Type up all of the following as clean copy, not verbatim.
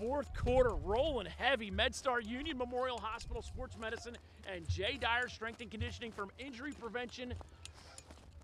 Fourth quarter, rolling heavy. MedStar Union Memorial Hospital Sports Medicine and Jay Dyer Strength and Conditioning. From injury prevention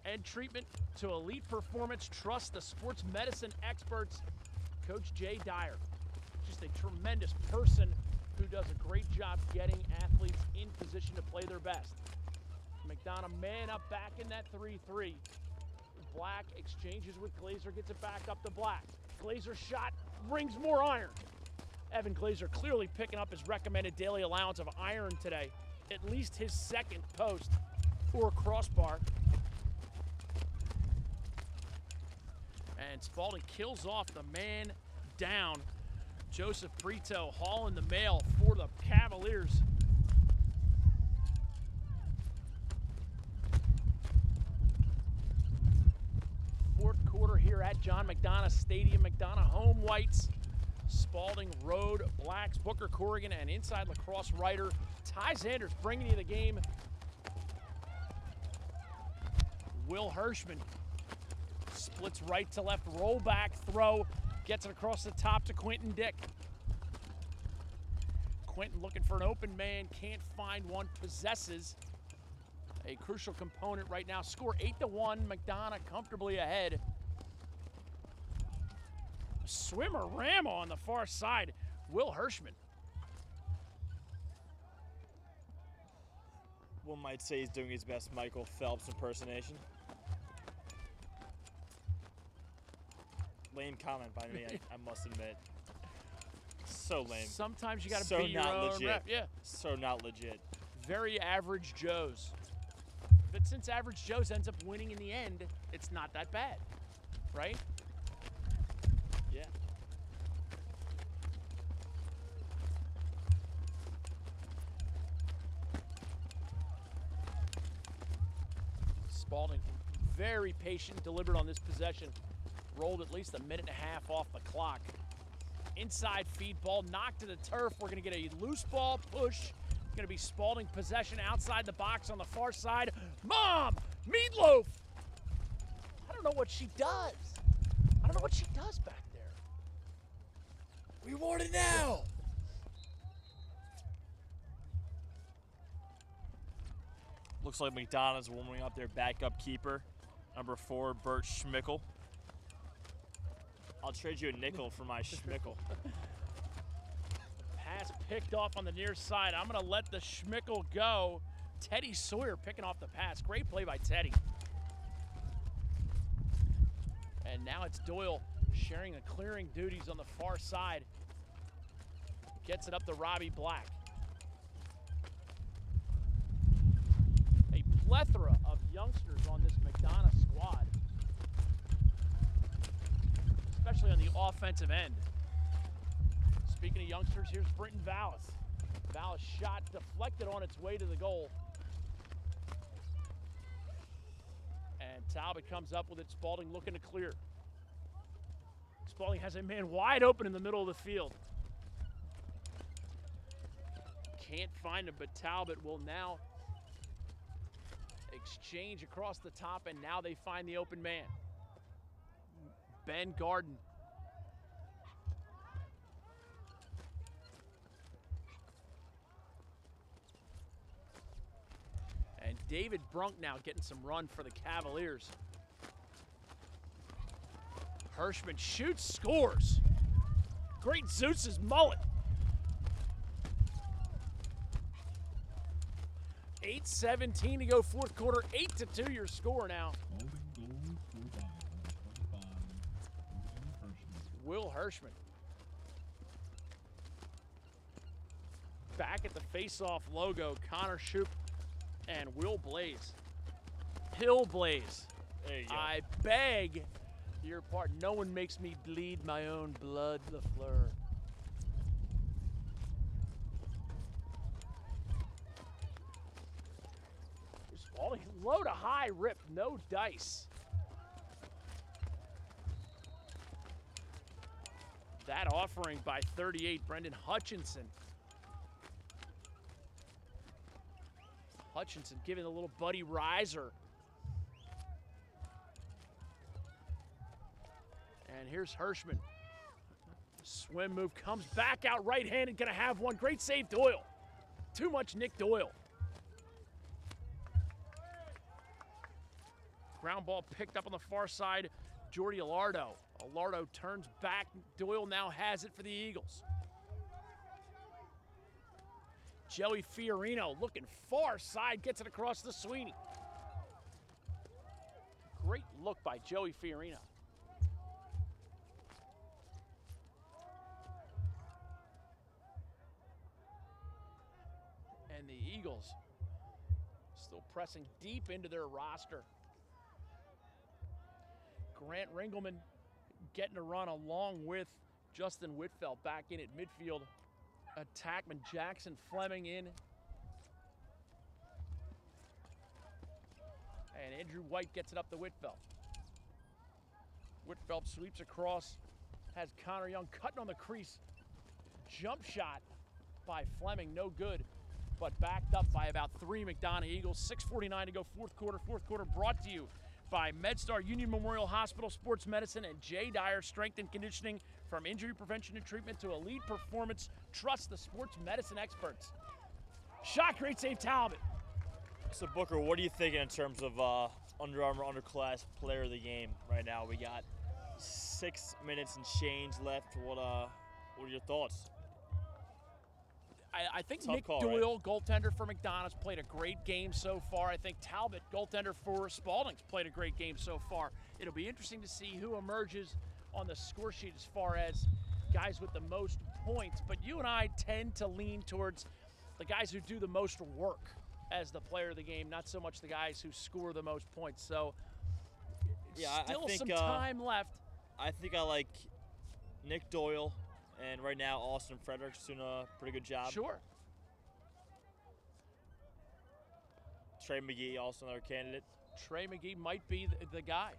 and treatment to elite performance, trust the sports medicine experts. Coach Jay Dyer, just a tremendous person who does a great job getting athletes in position to play their best. McDonogh man up back in that 3-3. Black exchanges with Glazer, gets it back up to Black. Glazer shot brings more iron. Evan Glazer clearly picking up his recommended daily allowance of iron today. At least his second post or crossbar. And Spalding kills off the man down. Joseph Brito hauling the mail for the Cavaliers. Fourth quarter here at John McDonogh Stadium. McDonogh home whites. Spalding road blacks. Booker Corrigan and inside lacrosse writer Ty Zanders bringing you the game. Will Hirschman splits right to left, roll back, throw, gets it across the top to Quentin Dick. Quentin looking for an open man, can't find one, possesses a crucial component right now. Score 8-1, McDonogh comfortably ahead. Swimmer Rama on the far side, Will Hirschman. One might say he's doing his best Michael Phelps impersonation. Lame comment by me, I must admit. So lame. Sometimes you got to so beat your not own legit. rep. Yeah. So not legit. Very average Joes. But since average Joes ends up winning in the end, it's not that bad, right? Yeah. Spalding very patient, delivered on this possession. Rolled at least a minute and a half off the clock. Inside feed ball, knocked to the turf. We're gonna get a loose ball push. Gonna be Spalding possession outside the box on the far side. Mom, Meatloaf. I don't know what she does. I don't know what she does back there. We want it now. Looks like McDonogh's warming up their backup keeper, number 4, Bert Schmickel. I'll trade you a nickel for my Schmickel. Pass picked off on the near side. I'm going to let the Schmickel go. Teddy Sawyer picking off the pass. Great play by Teddy. And now it's Doyle sharing the clearing duties on the far side. Gets it up to Robbie Black. A plethora of youngsters on this McDonogh squad, especially on the offensive end. Speaking of youngsters, here's Britton Vallis. Vallis shot deflected on its way to the goal. And Talbot comes up with it. Spalding looking to clear. Spalding has a man wide open in the middle of the field. Can't find him, but Talbot will now exchange across the top, and now they find the open man. Ben Garden. And David Brunk now getting some run for the Cavaliers. Hirschman shoots, scores. Great Zeus's mullet. 8:17 to go, fourth quarter, 8-2 your score now. Will Hirschman. Back at the face-off logo, Connor Shoup and Will Blaze. Hill Blaze. There you go. I beg your pardon. No one makes me bleed my own blood, LaFleur. Spalding low to high rip, no dice. That offering by 38, Brendan Hutchinson. Hutchinson giving a little Buddy Riser. And here's Hirschman. Swim move, comes back out right-handed, gonna have one. Great save, Doyle. Too much Nick Doyle. Ground ball picked up on the far side, Jordy Alardo. Alardo turns back, Doyle now has it for the Eagles. Joey Fiorino looking far side, gets it across to Sweeney. Great look by Joey Fiorino. And the Eagles still pressing deep into their roster. Grant Ringelman getting a run along with Justin Whitfeld back in at midfield. Attackman Jackson Fleming in. And Andrew White gets it up to Whitfeld. Whitfeld sweeps across, has Connor Young cutting on the crease. Jump shot by Fleming, no good, but backed up by about 3 McDonogh Eagles. 6:49 to go, fourth quarter. Fourth quarter brought to you by MedStar Union Memorial Hospital Sports Medicine and Jay Dyer Strength and Conditioning. From injury prevention and treatment to elite performance, trust the sports medicine experts. Shot, great save, Talbot. So Booker, what are you thinking in terms of Under Armour Underclass Player of the Game right now? We got 6 minutes and change left. What are your thoughts? I think Tough Nick call, Doyle, right? goaltender for McDonough's, played a great game so far. I think Talbot, goaltender for Spalding's, played a great game so far. It'll be interesting to see who emerges on the score sheet as far as guys with the most points. But you and I tend to lean towards the guys who do the most work as the player of the game, not so much the guys who score the most points. So Yeah, still I think, some time left. I think I like Nick Doyle, and right now Austin Frederick's doing a pretty good job. Sure. Trey McGee, also another candidate. Trey McGee might be the guy.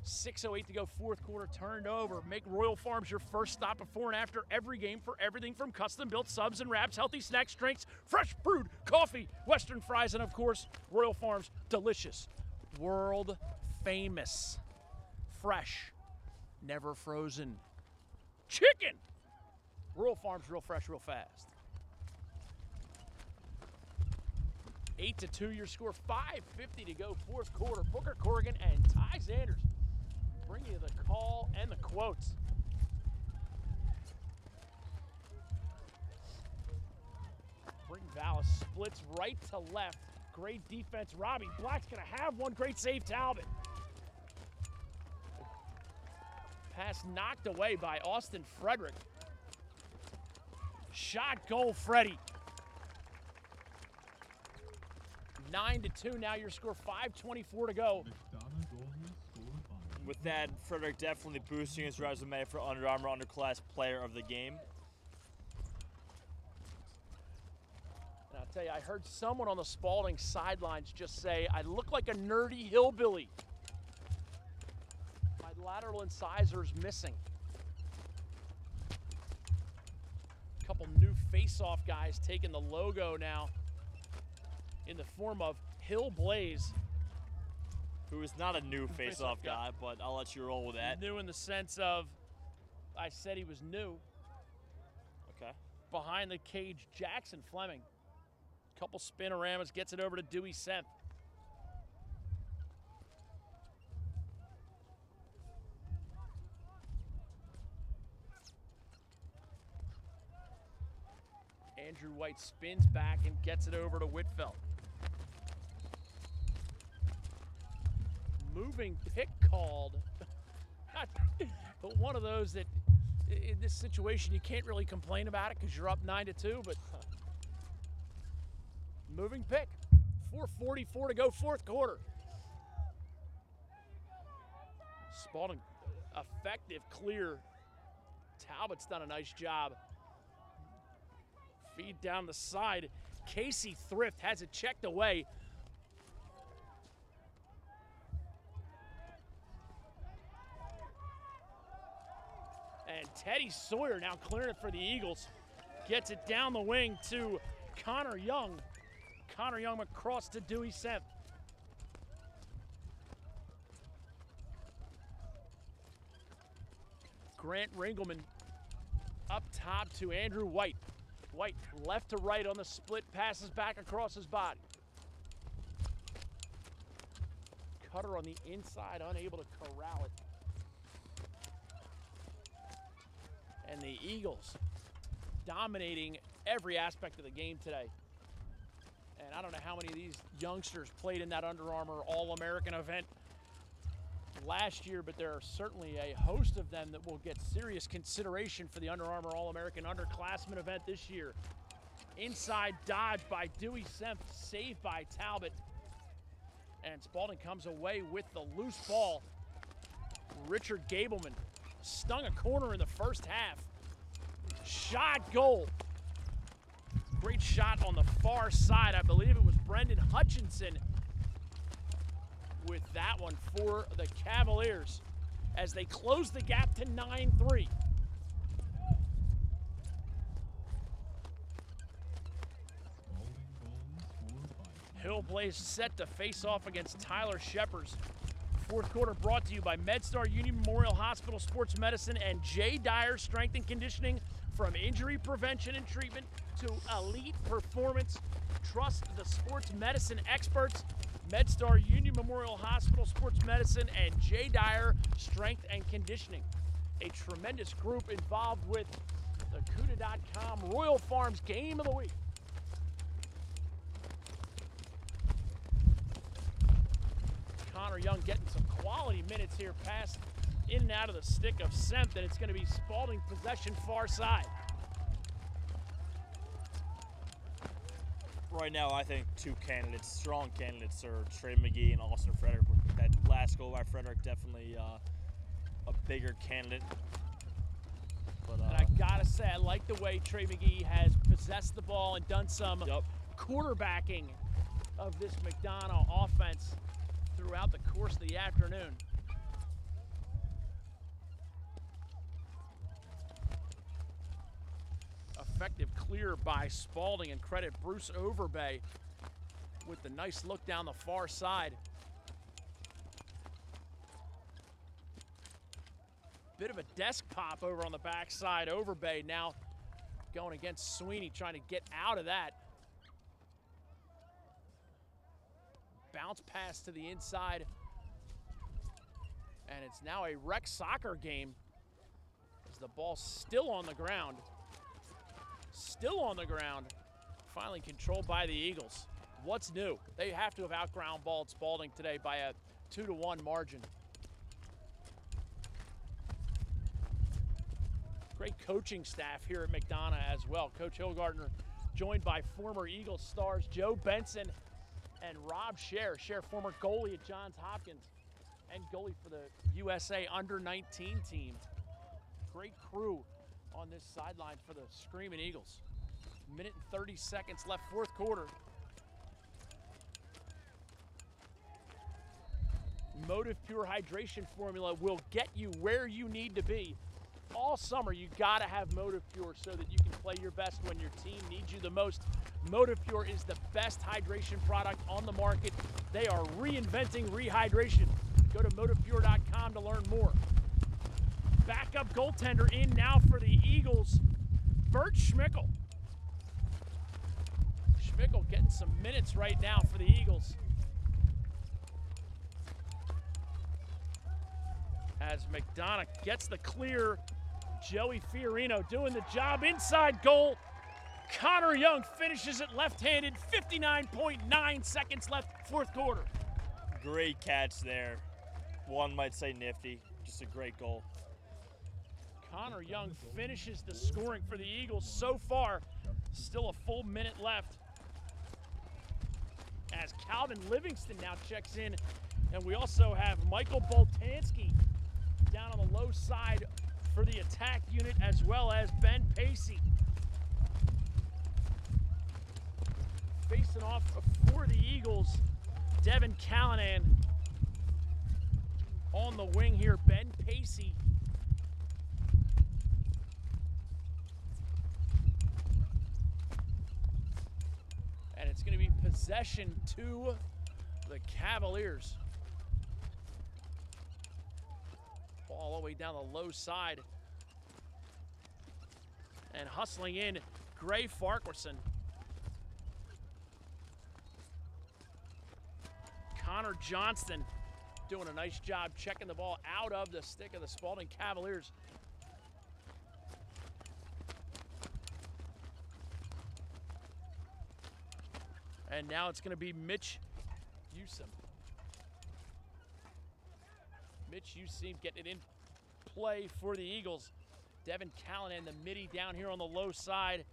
6:08 to go, fourth quarter, turned over. Make Royal Farms your first stop before and after every game for everything from custom-built subs and wraps, healthy snacks, drinks, fresh brewed coffee, Western fries, and of course, Royal Farms, delicious, world famous, fresh, never frozen chicken. Royal Farms, real fresh, real fast. 8-2 your score, 5:50 to go, fourth quarter. Booker Corrigan and Ty Sanders bring you the call and the quotes. Bring Vallis splits right to left. Great defense. Robbie Black's gonna have one. Great save, Talbot. Pass knocked away by Austin Frederick. Shot, goal, Freddie. 9-2 now your score, 5:24 to go. With that, Frederick definitely boosting his resume for Under Armour Underclass Player of the Game. And I'll tell you, I heard someone on the Spalding sidelines just say, I look like a nerdy hillbilly. My lateral incisors missing. A couple new face-off guys taking the logo now in the form of Hill Blaze. Who is not a new face-off guy, but I'll let you roll with that. New in the sense of, I said he was new. Okay. Behind the cage, Jackson Fleming. Couple spinoramas, gets it over to Dewey Semp. Andrew White spins back and gets it over to Whitfeld. Moving pick called. But one of those that, in this situation, you can't really complain about it because you're up 9-2, but moving pick. 4:44 to go, fourth quarter. Spalding, effective, clear. Talbot's done a nice job. Feed down the side. Casey Thrift has it checked away. And Teddy Sawyer now clearing it for the Eagles. Gets it down the wing to Connor Young. Connor Young across to Dewey Semp. Grant Ringelman Up top to Andrew White. White left to right on the split, passes back across his body. Cutter on the inside, unable to corral it. And the Eagles dominating every aspect of the game today. And I don't know how many of these youngsters played in that Under Armour All-American event last year, but there are certainly a host of them that will get serious consideration for the Under Armour All-American Underclassmen event this year. Inside dodge by Dewey Semp, saved by Talbot. And Spalding comes away with the loose ball. Richard Gableman stung a corner in the first half. Shot, goal. Great shot on the far side. I believe it was Brendan Hutchinson with that one for the Cavaliers as they close the gap to 9-3. Hillblaze set to face off against Tyler Sheppers. Fourth quarter brought to you by MedStar Union Memorial Hospital Sports Medicine and J. Dyer Strength and Conditioning. From injury prevention and treatment to elite performance, trust the sports medicine experts. MedStar Union Memorial Hospital Sports Medicine and J. Dyer Strength and Conditioning. A tremendous group involved with the CUDA.com Royal Farms Game of the Week. Connor Young getting some quality minutes here, pass in and out of the stick of Semp, and it's going to be Spalding possession far side. Right now, I think two candidates, strong candidates, are Trey McGee and Austin Frederick. That last goal by Frederick, definitely a bigger candidate. But, and I gotta say, I like the way Trey McGee has possessed the ball and done some quarterbacking of this McDonogh offense throughout the course of the afternoon. Effective clear by Spalding, and credit Bruce Overbay with the nice look down the far side. Bit of a desk pop over on the backside. Overbay now going against Sweeney, trying to get out of that. Bounce pass to the inside. And it's now a rec soccer game as the ball's still on the ground. Still on the ground. Finally controlled by the Eagles. What's new? They have to have outground balled Spalding today by a 2-1 margin. Great coaching staff here at McDonogh as well. Coach Hillgardner joined by former Eagles stars Joe Benson and Rob Scher. Scher, former goalie at Johns Hopkins and goalie for the USA Under-19 team. Great crew on this sideline for the Screaming Eagles. Minute and 30 seconds left, fourth quarter. Motive Pure Hydration Formula will get you where you need to be. All summer, you gotta have Motive Pure so that you can play your best when your team needs you the most. Motive Pure is the best hydration product on the market. They are reinventing rehydration. Go to motivepure.com to learn more. Backup goaltender in now for the Eagles, Bert Schmickel. Schmickel getting some minutes right now for the Eagles. As McDonogh gets the clear, Joey Fiorino doing the job inside goal. Connor Young finishes it left-handed, 59.9 seconds left, fourth quarter. Great catch there. One might say nifty, just a great goal. Connor Young finishes the scoring for the Eagles so far. Still a full minute left. As Calvin Livingston now checks in, and we also have Michael Boltanski down on the low side for the attack unit, as well as Ben Pacey. Facing off for the Eagles, Devin Callanan on the wing here, Ben Pacey. And it's going to be possession to the Cavaliers. Ball all the way down the low side. And hustling in, Gray Farquharson. Connor Johnston doing a nice job checking the ball out of the stick of the Spalding Cavaliers. And now it's going to be Mitch Usim. Mitch Usim getting it in play for the Eagles. Devin Callanan, the midi down here on the low side.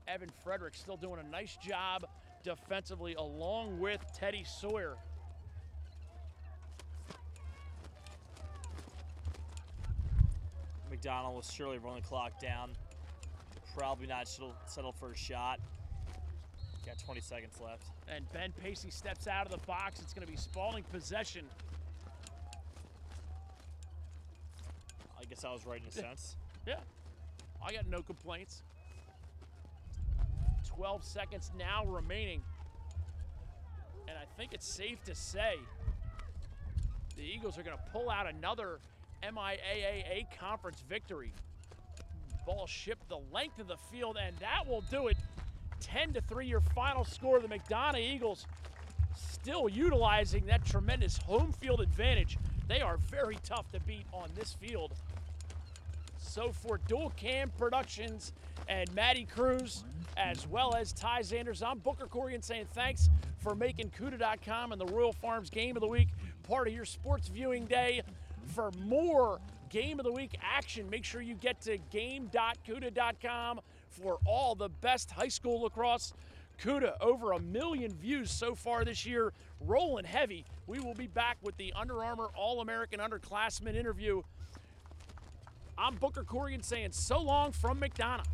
Evan Frederick still doing a nice job defensively along with Teddy Sawyer. McDonogh will surely run the clock down. Probably not settle for a shot. Got 20 seconds left. And Ben Pacey steps out of the box. It's going to be Spalding possession. I guess I was right in a sense. Yeah, I got no complaints. 12 seconds now remaining. And I think it's safe to say the Eagles are going to pull out another MIAA conference victory. Ball shipped the length of the field, and that will do it. 10-3 your final score. The McDonogh Eagles still utilizing that tremendous home field advantage. They are very tough to beat on this field. So for Dual Cam Productions and Maddie Cruz, as well as Ty Zanders, I'm Booker Corrigan saying thanks for making CUDA.com and the Royal Farms Game of the Week part of your sports viewing day. For more Game of the Week action, make sure you get to game.cuda.com for all the best high school lacrosse. CUDA, over 1 million views so far this year, rolling heavy. We will be back with the Under Armour All-American Underclassmen interview. I'm Booker Corrigan saying so long from McDonogh.